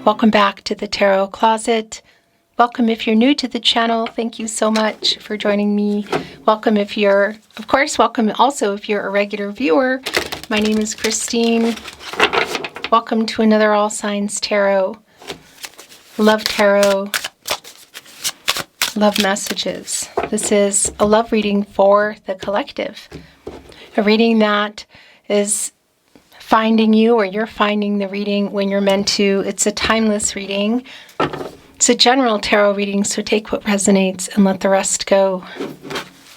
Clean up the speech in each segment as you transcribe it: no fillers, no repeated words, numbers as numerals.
Welcome back to the Tarot Closet. Welcome if you're new to the channel. Thank you so much for joining me. Welcome if you're, of course, welcome also if you're a regular viewer. My name is Christine. Welcome to another All Signs Tarot. Love Tarot. Love messages. This is a love reading for the collective. A reading that is finding you, or you're finding the reading when you're meant to. It's a timeless reading. It's a general tarot reading, so take what resonates and let the rest go.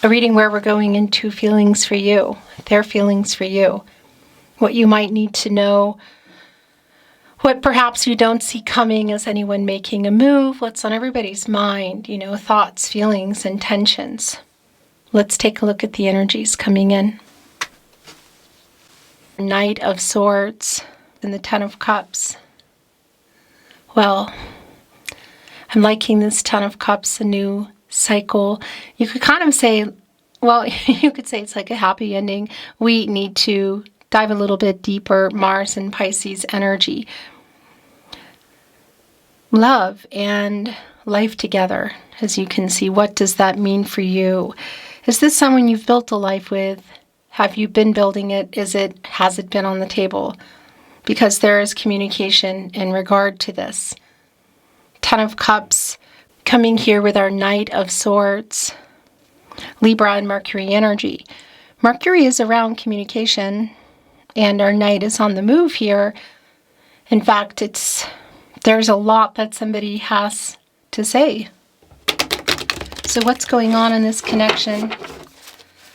A reading where we're going into feelings for you, their feelings for you, what you might need to know, what perhaps you don't see coming as anyone making a move, what's on everybody's mind, thoughts, feelings, intentions. Let's take a look at the energies coming in. Knight of Swords and the Ten of Cups. Well, I'm liking this Ten of Cups, a new cycle. You could kind of say, well, you could say it's like a happy ending. We need to dive a little bit deeper. Mars and Pisces energy. Love and life together, as you can see. What does that mean for you? Is this someone you've built a life with? Have you been building it? Has it been on the table? Because there is communication in regard to this. Ten of Cups coming here with our Knight of Swords. Libra and Mercury energy. Mercury is around communication and our Knight is on the move here. In fact, there's a lot that somebody has to say. So what's going on in this connection?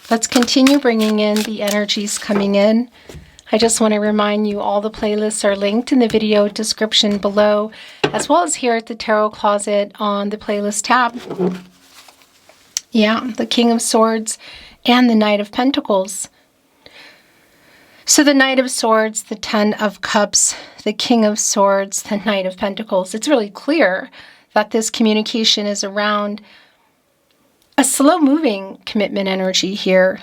Let's continue bringing in the energies coming in. I just want to remind you all the playlists are linked in the video description below, as well as here at the Tarot Closet on the playlist tab. Yeah, the King of Swords and the Knight of Pentacles. So the Knight of Swords, the Ten of Cups, the King of Swords, the Knight of Pentacles. It's really clear that this communication is around a slow-moving commitment energy here,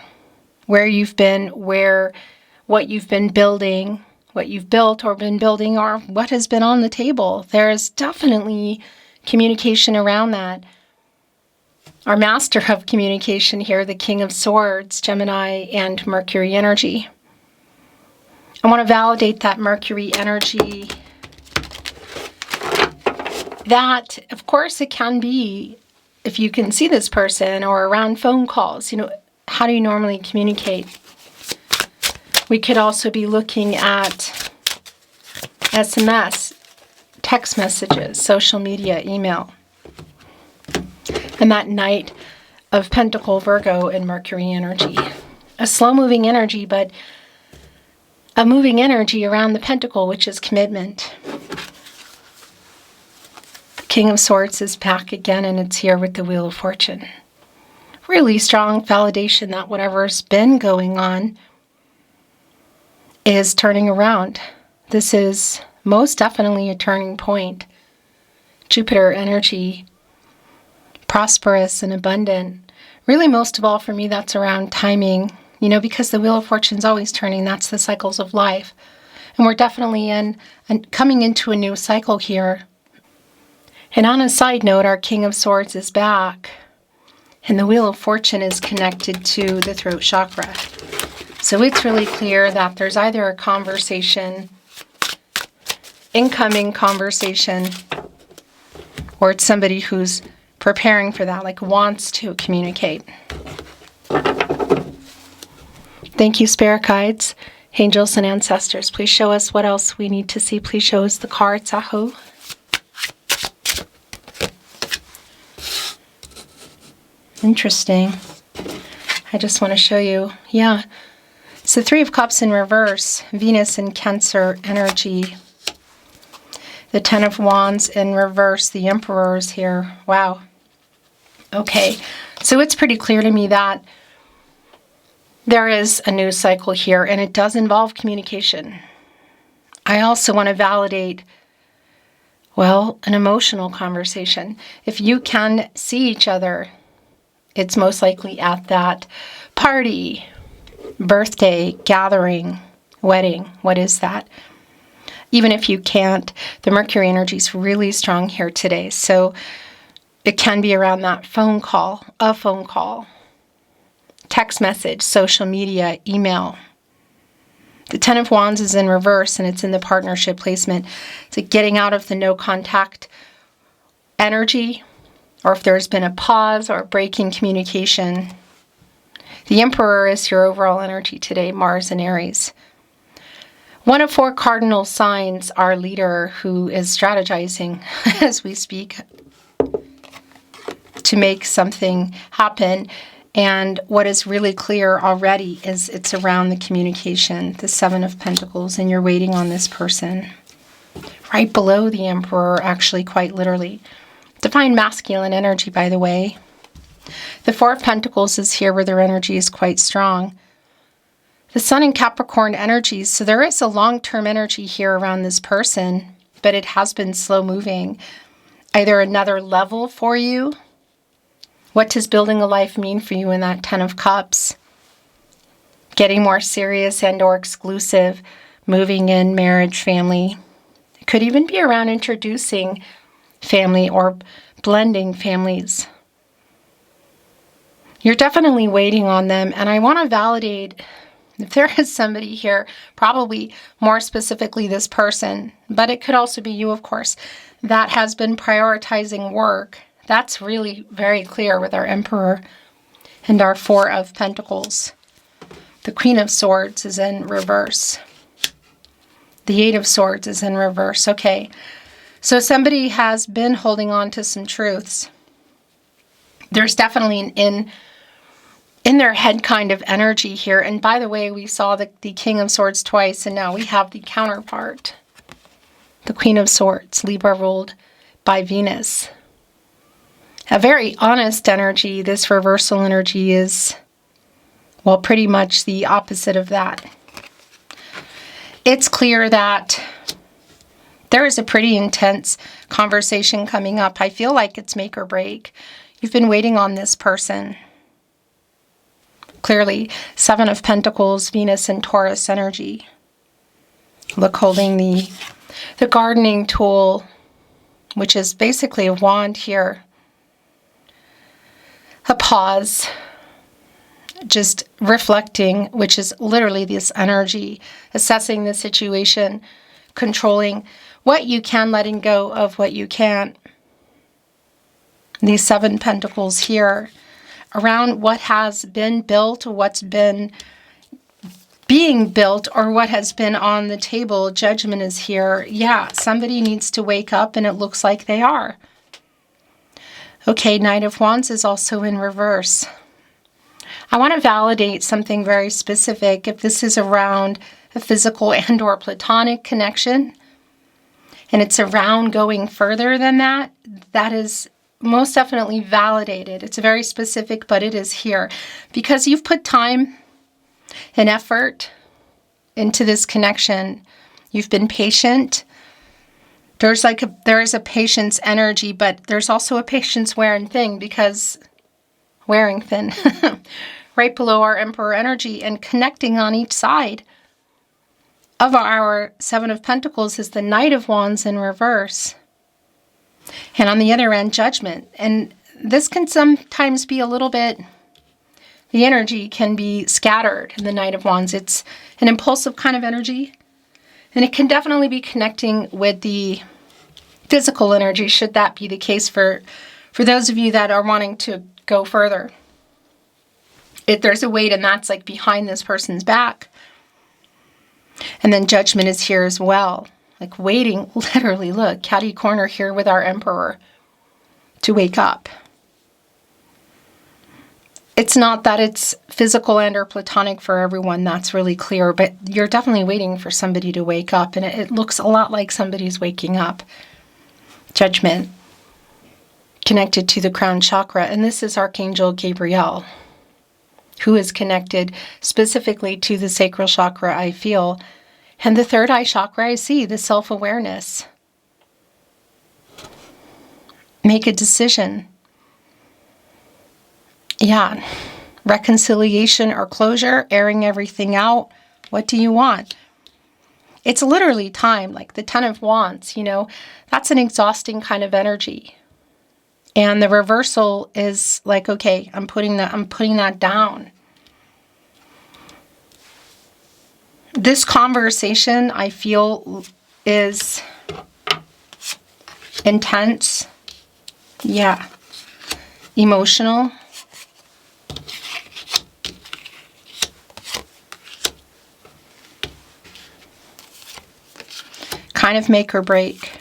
where you've been, what you've been building, what you've built or been building, or what has been on the table. There's definitely communication around that. Our master of communication here, the King of Swords, Gemini and Mercury energy. I want to validate that Mercury energy. That, of course, it can be, if you can see this person or around phone calls, how do you normally communicate? We could also be looking at SMS, text messages, social media, email. And that Knight of Pentacle, Virgo, and Mercury energy. A slow-moving energy, but a moving energy around the Pentacle, which is commitment. King of Swords is back again, and it's here with the Wheel of Fortune. Really strong validation that whatever's been going on is turning around. This is most definitely a turning point. Jupiter energy, prosperous and abundant. Really, most of all for me, that's around timing. Because the Wheel of Fortune is always turning. That's the cycles of life. And we're definitely coming into a new cycle here. And on a side note, our King of Swords is back, and the Wheel of Fortune is connected to the throat chakra. So it's really clear that there's either a conversation, incoming conversation, or it's somebody who's preparing for that, like wants to communicate. Thank you, Spirit Guides, Angels, and Ancestors. Please show us what else we need to see. Please show us the cards, Aho. Interesting. I just want to show you. Yeah. It's the Three of Cups in reverse. Venus and Cancer energy. The Ten of Wands in reverse. The Emperor is here. Wow. Okay. So it's pretty clear to me that there is a new cycle here, and it does involve communication. I also want to validate, well, an emotional conversation. If you can see each other, it's most likely at that party, birthday, gathering, wedding. What is that? Even if you can't, the Mercury energy is really strong here today. So it can be around that phone call, a phone call, text message, social media, email. The Ten of Wands is in reverse, and it's in the partnership placement. It's like getting out of the no contact energy, or if there's been a pause or a break in communication. The Emperor is your overall energy today, Mars and Aries. One of 4 cardinal signs, our leader who is strategizing as we speak to make something happen. And what is really clear already is it's around the communication, the 7 of Pentacles, and you're waiting on this person. Right below the Emperor, actually, quite literally. Divine masculine energy, by the way. The 4 of Pentacles is here where their energy is quite strong. The Sun and Capricorn energies, so there is a long-term energy here around this person, but it has been slow moving. Either another level for you. What does building a life mean for you in that 10 of Cups? Getting more serious and or exclusive, moving in, marriage, family. It could even be around introducing family or blending families. You're definitely waiting on them, and I want to validate if there is somebody here, probably more specifically this person, but it could also be you, of course, that has been prioritizing work. That's really very clear with our Emperor and our 4 of Pentacles. The Queen of Swords is in reverse. The 8 of Swords is in reverse. Okay, so somebody has been holding on to some truths. There's definitely an in their head kind of energy here. And by the way, we saw the King of Swords twice, and now we have the counterpart. The Queen of Swords, Libra ruled by Venus. A very honest energy. This reversal energy is, well, pretty much the opposite of that. It's clear that there is a pretty intense conversation coming up. I feel like it's make or break. You've been waiting on this person. Clearly, 7 of Pentacles, Venus and Taurus energy. Look, holding the gardening tool, which is basically a wand here. A pause, just reflecting, which is literally this energy, assessing the situation, controlling what you can, letting go of what you can't. These 7 Pentacles here, around what has been built, what's been being built, or what has been on the table. Judgment is here. Yeah, somebody needs to wake up, and it looks like they are. Okay, Knight of Wands is also in reverse. I want to validate something very specific. If this is around a physical and or platonic connection, and it's around going further than that, that is most definitely validated. It's very specific, but it is here. Because you've put time and effort into this connection. You've been patient. There is a patience energy, but there's also a patience wearing thin, because wearing thin. Right below our Emperor energy, and connecting on each side of our 7 of Pentacles is the Knight of Wands in reverse. And on the other end, Judgment. And this can sometimes be a little bit, the energy can be scattered in the Knight of Wands. It's an impulsive kind of energy. And it can definitely be connecting with the physical energy, should that be the case for those of you that are wanting to go further. If there's a weight, and that's like behind this person's back. And then Judgment is here as well. Like waiting, literally, look, catty corner here with our Emperor to wake up. It's not that it's physical and or platonic for everyone, that's really clear, but you're definitely waiting for somebody to wake up, and it looks a lot like somebody's waking up. Judgment, connected to the crown chakra, and this is Archangel Gabriel, who is connected specifically to the sacral chakra, I feel. And the third eye chakra, I see, the self-awareness. Make a decision. Yeah. Reconciliation or closure, airing everything out. What do you want? It's literally time, like the Ten of Wands, you know, that's an exhausting kind of energy. And the reversal is like, okay, I'm putting that down. This conversation, I feel, is intense. Yeah. Emotional. Kind of make or break.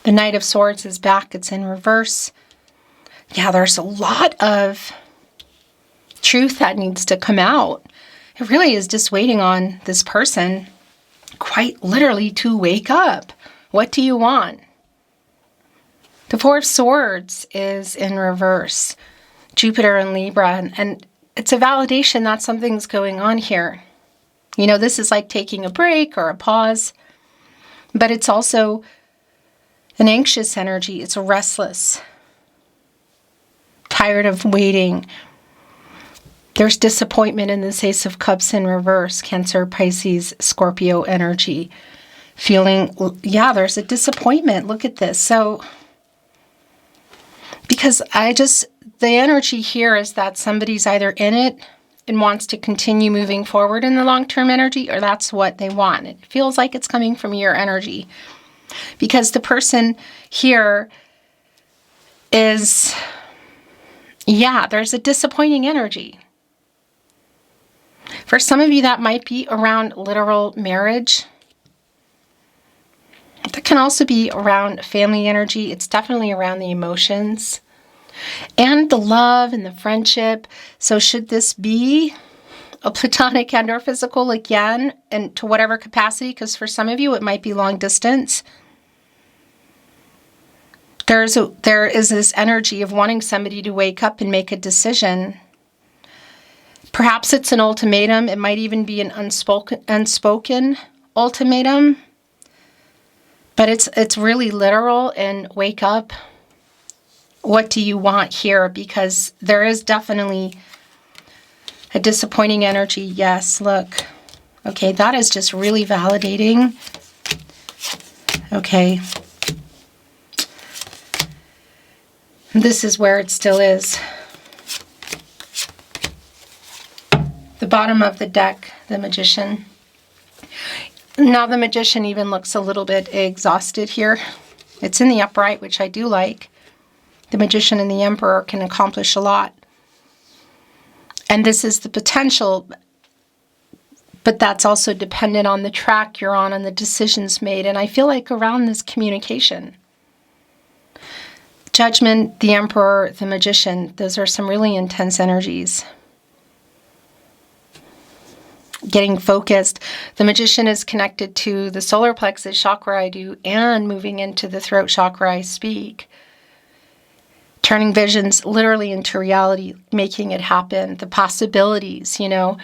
The Knight of Swords is back. It's in reverse. Yeah, there's a lot of truth that needs to come out. It really is just waiting on this person, quite literally, to wake up. What do you want? The Four of Swords is in reverse. Jupiter and Libra. And it's a validation that something's going on here. You know, this is like taking a break or a pause. But it's also an anxious energy. It's restless. Tired of waiting. There's disappointment in this Ace of Cups in reverse. Cancer, Pisces, Scorpio energy. Feeling, yeah, there's a disappointment. Look at this. So, because the energy here is that somebody's either in it and wants to continue moving forward in the long-term energy, or that's what they want. It feels like it's coming from your energy. Because the person here is, yeah, there's a disappointing energy. For some of you, that might be around literal marriage. That can also be around family energy. It's definitely around the emotions and the love and the friendship. So should this be a platonic and or physical again, and to whatever capacity, because for some of you, it might be long distance. There is this energy of wanting somebody to wake up and make a decision. Perhaps it's an ultimatum. It might even be an unspoken ultimatum. But it's really literal, and wake up. What do you want here? Because there is definitely a disappointing energy. Yes, look. Okay, that is just really validating. Okay. This is where it still is. The bottom of the deck, the Magician. Now the Magician even looks a little bit exhausted here. It's in the upright, which I do like. The Magician and the Emperor can accomplish a lot. And this is the potential, but that's also dependent on the track you're on and the decisions made. And I feel like around this communication, Judgment, the Emperor, the Magician, those are some really intense energies. Getting focused. The Magician is connected to the solar plexus chakra I do, and moving into the throat chakra I speak. Turning visions literally into reality, making it happen. The possibilities, you know,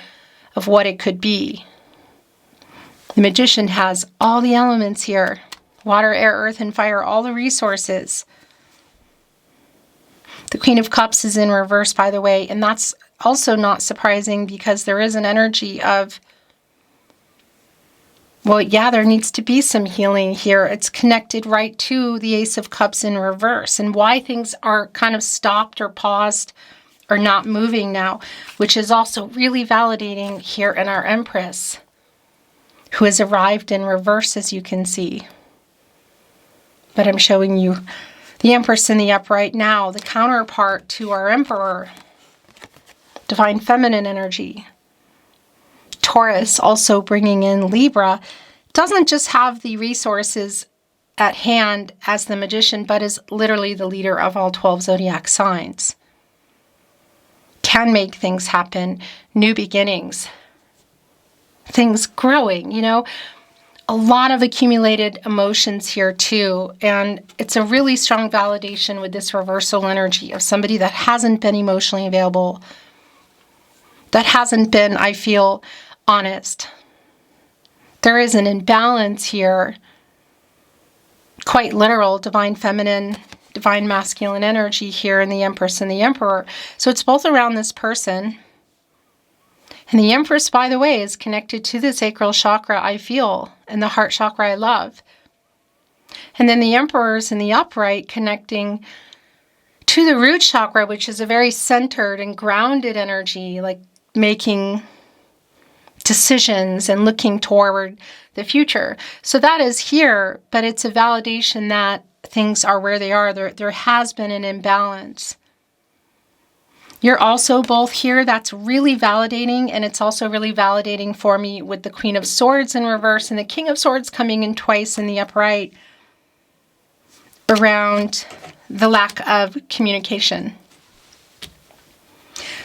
of what it could be. The Magician has all the elements here. Water, air, earth, and fire, all the resources. The Queen of Cups is in reverse, by the way, and that's also not surprising because there is an energy of, well, yeah, there needs to be some healing here. It's connected right to the Ace of Cups in reverse, and why things are kind of stopped or paused or not moving now, which is also really validating here in our Empress, who has arrived in reverse, as you can see. But I'm showing you the Empress in the upright now, the counterpart to our Emperor. Divine Feminine energy. Taurus also bringing in Libra. Doesn't just have the resources at hand as the Magician, but is literally the leader of all 12 zodiac signs. Can make things happen. New beginnings. Things growing, you know. A lot of accumulated emotions here too, and it's a really strong validation with this reversal energy of somebody that hasn't been emotionally available, that hasn't been, I feel, honest. There is an imbalance here, quite literal, divine feminine, divine masculine energy here in the Empress and the Emperor. So it's both around this person And the Empress, by the way, is connected to the sacral chakra I feel and the heart chakra I love. And then the Emperor is in the upright, connecting to the root chakra, which is a very centered and grounded energy, like making decisions and looking toward the future. So that is here, but it's a validation that things are where they are. There has been an imbalance. You're also both here. That's really validating, and it's also really validating for me with the Queen of Swords in reverse and the King of Swords coming in twice in the upright around the lack of communication.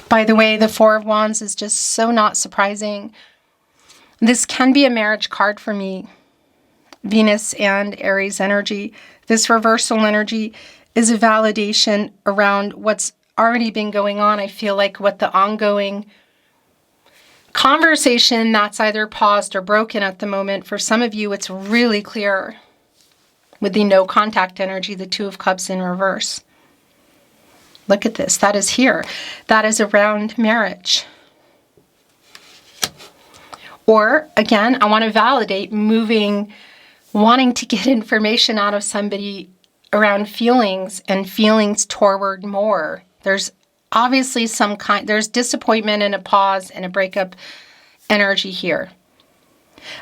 By the way, the Four of Wands is just so not surprising. This can be a marriage card for me. Venus and Aries energy. This reversal energy is a validation around what's already been going on. I feel like what the ongoing conversation that's either paused or broken at the moment. For some of you, it's really clear with the no contact energy, the Two of Cups in reverse. Look at this. That is here. That is around marriage. Or, again, I want to validate wanting to get information out of somebody around feelings and feelings toward more. There's obviously there's disappointment and a pause and a breakup energy here.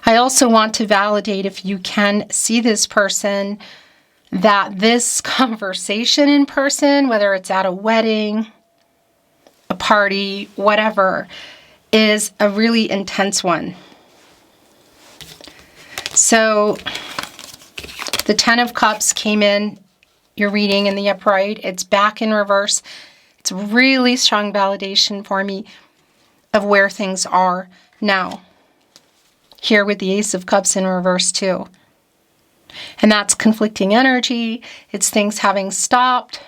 I also want to validate, if you can see this person, that this conversation in person, whether it's at a wedding, a party, whatever, is a really intense one. So the Ten of Cups came in your reading in the upright. It's back in reverse. It's really strong validation for me of where things are now. Here with the Ace of Cups in reverse too. And that's conflicting energy. It's things having stopped.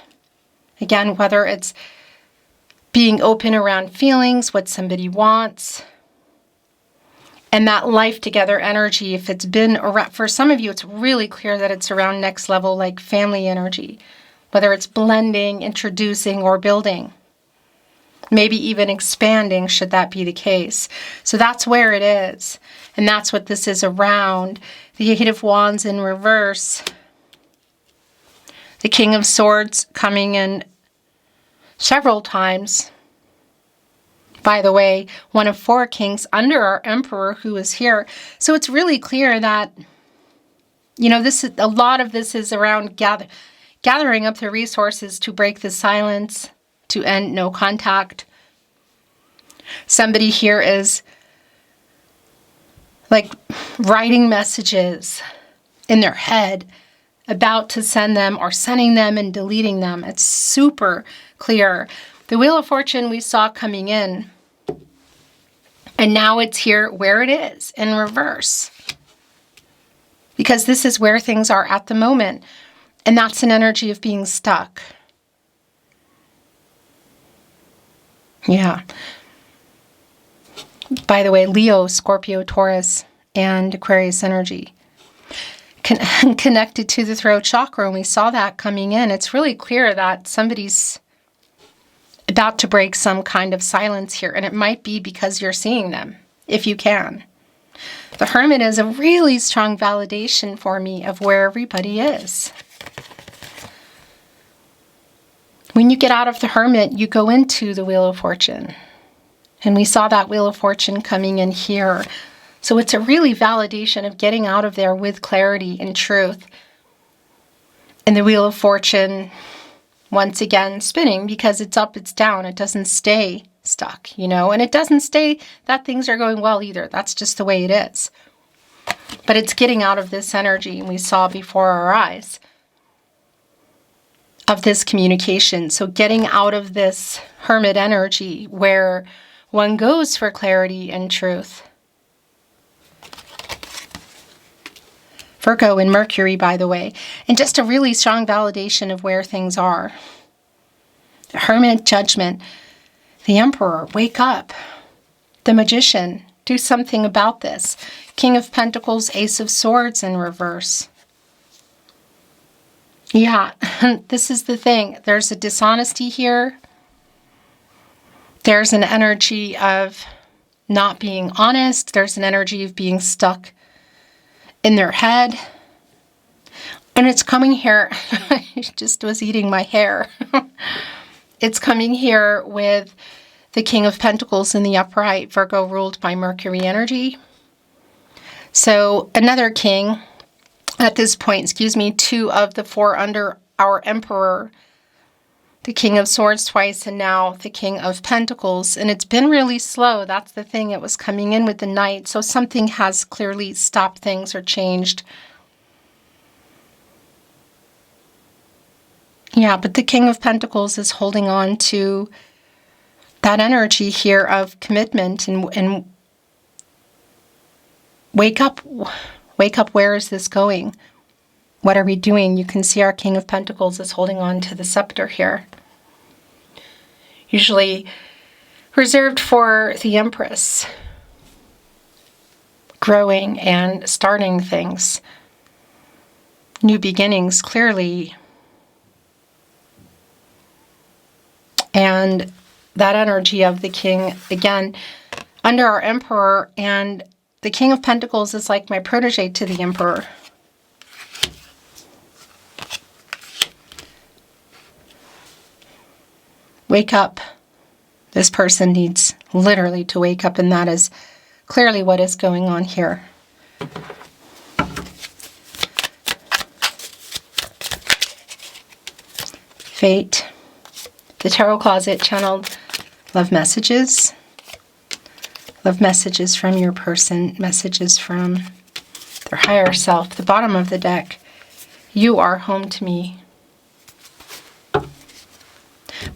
Again, whether it's being open around feelings, what somebody wants. And that life together energy, if it's been around, for some of you, it's really clear that it's around next level, like family energy. Whether it's blending, introducing, or building. Maybe even expanding, should that be the case. So that's where it is. And that's what this is around. The Eight of Wands in reverse. The King of Swords coming in several times. By the way, one of four kings under our Emperor who is here. So it's really clear that, a lot of this is around gathering up the resources to break the silence, to end no contact. Somebody here is like writing messages in their head, about to send them or sending them and deleting them. It's super clear. The Wheel of Fortune we saw coming in, and now it's here where it is in reverse. Because this is where things are at the moment. And that's an energy of being stuck. Yeah. By the way, Leo, Scorpio, Taurus, and Aquarius energy. Connected to the throat chakra, and we saw that coming in. It's really clear that somebody's about to break some kind of silence here, and it might be because you're seeing them, if you can. The Hermit is a really strong validation for me of where everybody is. When you get out of the Hermit, you go into the Wheel of Fortune. And we saw that Wheel of Fortune coming in here. So it's a really validation of getting out of there with clarity and truth. And the Wheel of Fortune, once again, spinning because it's up, it's down. It doesn't stay stuck, and it doesn't stay that things are going well either. That's just the way it is. But it's getting out of this energy we saw before our eyes of this communication. So getting out of this Hermit energy where one goes for clarity and truth. Virgo and Mercury, by the way. And just a really strong validation of where things are. The Hermit, Judgment. The Emperor, wake up. The Magician, do something about this. King of Pentacles, Ace of Swords in reverse. Yeah, this is the thing. There's a dishonesty here. There's an energy of not being honest. There's an energy of being stuck in their head. And it's coming here. I just was eating my hair. It's coming here with the King of Pentacles in the upright, Virgo ruled by Mercury energy. So another king at this point, 2 of the 4 under our Emperor, the King of Swords twice, and now the King of Pentacles. And it's been really slow. That's the thing. It was coming in with the Knight. So something has clearly stopped things or changed. Yeah, but the King of Pentacles is holding on to that energy here of commitment and wake up. Wake up. Where is this going? What are we doing? You can see our King of Pentacles is holding on to the scepter here. Usually reserved for the Empress. Growing and starting things. New beginnings, clearly. And that energy of the King, again, under our Emperor, and the King of Pentacles is like my protege to the Emperor. Wake up. This person needs literally to wake up, and that is clearly what is going on here. Fate. The Tarot Closet channeled love messages. Love messages from your person. Messages from their higher self. The bottom of the deck. You are home to me.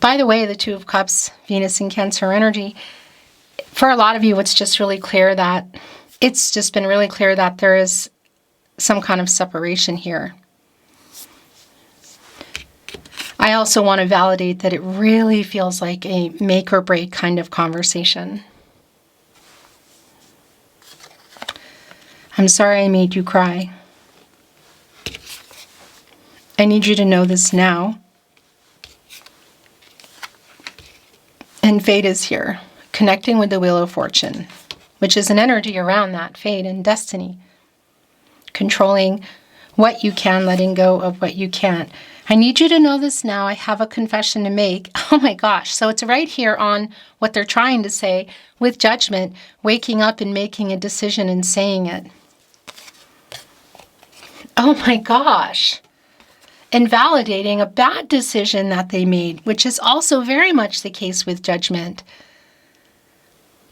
By the way, the Two of Cups, Venus and Cancer energy. For a lot of you, it's just really clear that, it's just been really clear that there is some kind of separation here. I also want to validate that it really feels like a make or break kind of conversation. I'm sorry I made you cry. I need you to know this now. And fate is here, connecting with the Wheel of Fortune, which is an energy around that, fate and destiny. Controlling what you can, letting go of what you can't. I need you to know this now. I have a confession to make. Oh my gosh. So it's right here on what they're trying to say with judgment, waking up and making a decision and saying it. Oh my gosh. And validating a bad decision that they made, which is also very much the case with judgment.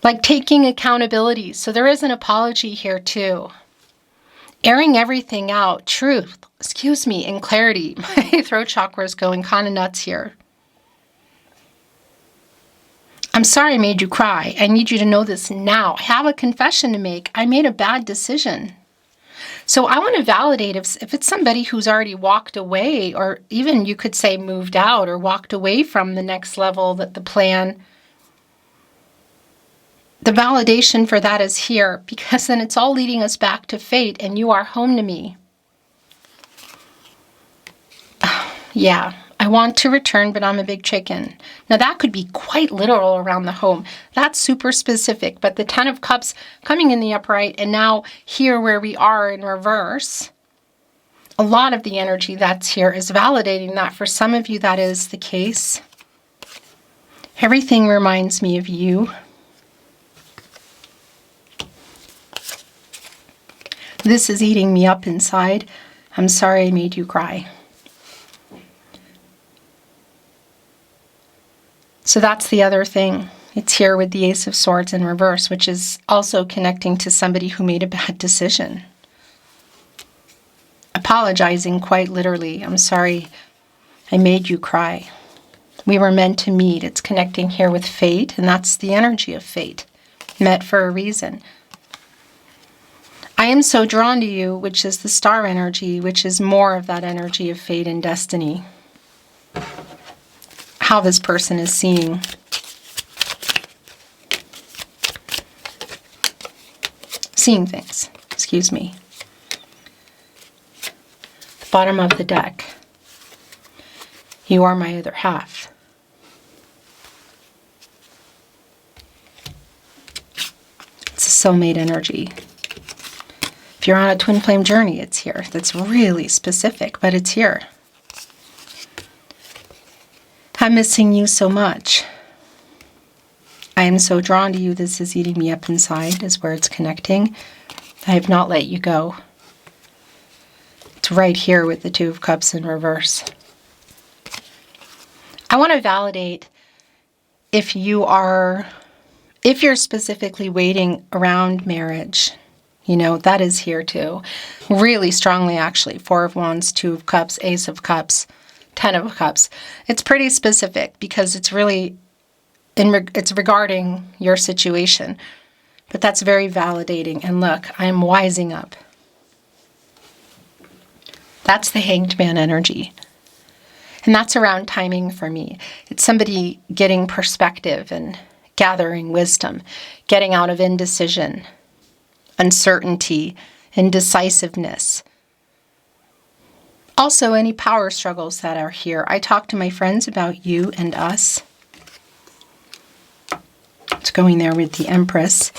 Like taking accountability. So there is an apology here too. Airing everything out, truth, and clarity. My throat chakra is going kind of nuts here. I'm sorry I made you cry. I need you to know this now. I have a confession to make. I made a bad decision. So I want to validate if it's somebody who's already walked away, or even you could say moved out or walked away from the next level, that the plan. The validation for that is here, because then it's all leading us back to fate, and you are home to me. Yeah, I want to return, but I'm a big chicken. Now that could be quite literal around the home. That's super specific, but the Ten of Cups coming in the upright, and now here where we are in reverse, a lot of the energy that's here is validating that. For some of you, that is the case. Everything reminds me of you. This is eating me up inside. I'm sorry I made you cry. So that's the other thing. It's here with the Ace of Swords in reverse, which is also connecting to somebody who made a bad decision. Apologizing quite literally. I'm sorry I made you cry. We were meant to meet. It's connecting here with fate, and that's the energy of fate. Met for a reason. I am so drawn to you, which is the star energy, which is more of that energy of fate and destiny. How this person is seeing. Seeing things, excuse me. The bottom of the deck. You are my other half. soulmate energy. If you're on a twin flame journey, it's here. That's really specific, but it's here. I'm missing you so much. I am so drawn to you. This is eating me up inside, is where it's connecting. I have not let you go. It's right here with the Two of Cups in reverse. I want to validate if you're specifically waiting around marriage. You know, that is here too. Really strongly, actually. Four of Wands, Two of Cups, Ace of Cups, Ten of Cups. It's pretty specific because it's really, it's regarding your situation. But that's very validating. And look, I am wising up. That's the Hanged Man energy. And that's around timing for me. It's somebody getting perspective and gathering wisdom, getting out of indecision, uncertainty, indecisiveness. Also, any power struggles that are here. I talk to my friends about you and us. It's going there with the Empress.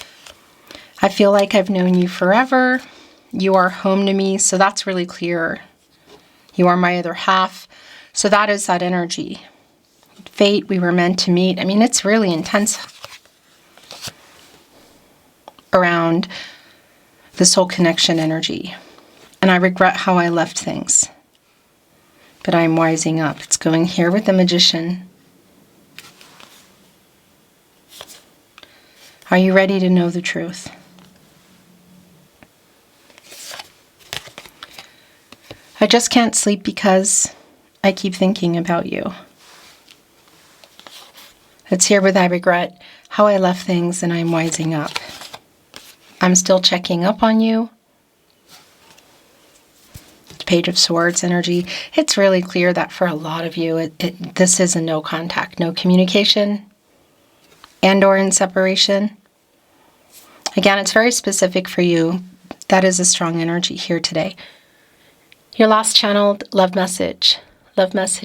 I feel like I've known you forever. You are home to me, so that's really clear. You are my other half. So that is that energy. Fate, we were meant to meet. I mean, it's really intense around the soul connection energy. And I regret how I left things. But I'm wising up. It's going here with the Magician. Are you ready to know the truth? I just can't sleep because I keep thinking about you. It's here with I regret how I left things and I'm wising up. I'm still checking up on you. Page of Swords energy. It's really clear that for a lot of you, this is a no contact, no communication, and or in separation. Again, it's very specific for you. That is a strong energy here today. Your last channeled love message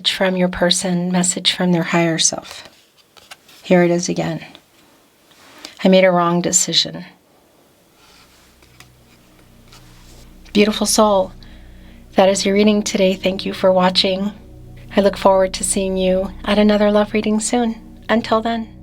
from your person, message from their higher self. Here it is again. I made a wrong decision. Beautiful soul. That is your reading today. Thank you for watching. I look forward to seeing you at another love reading soon. Until then.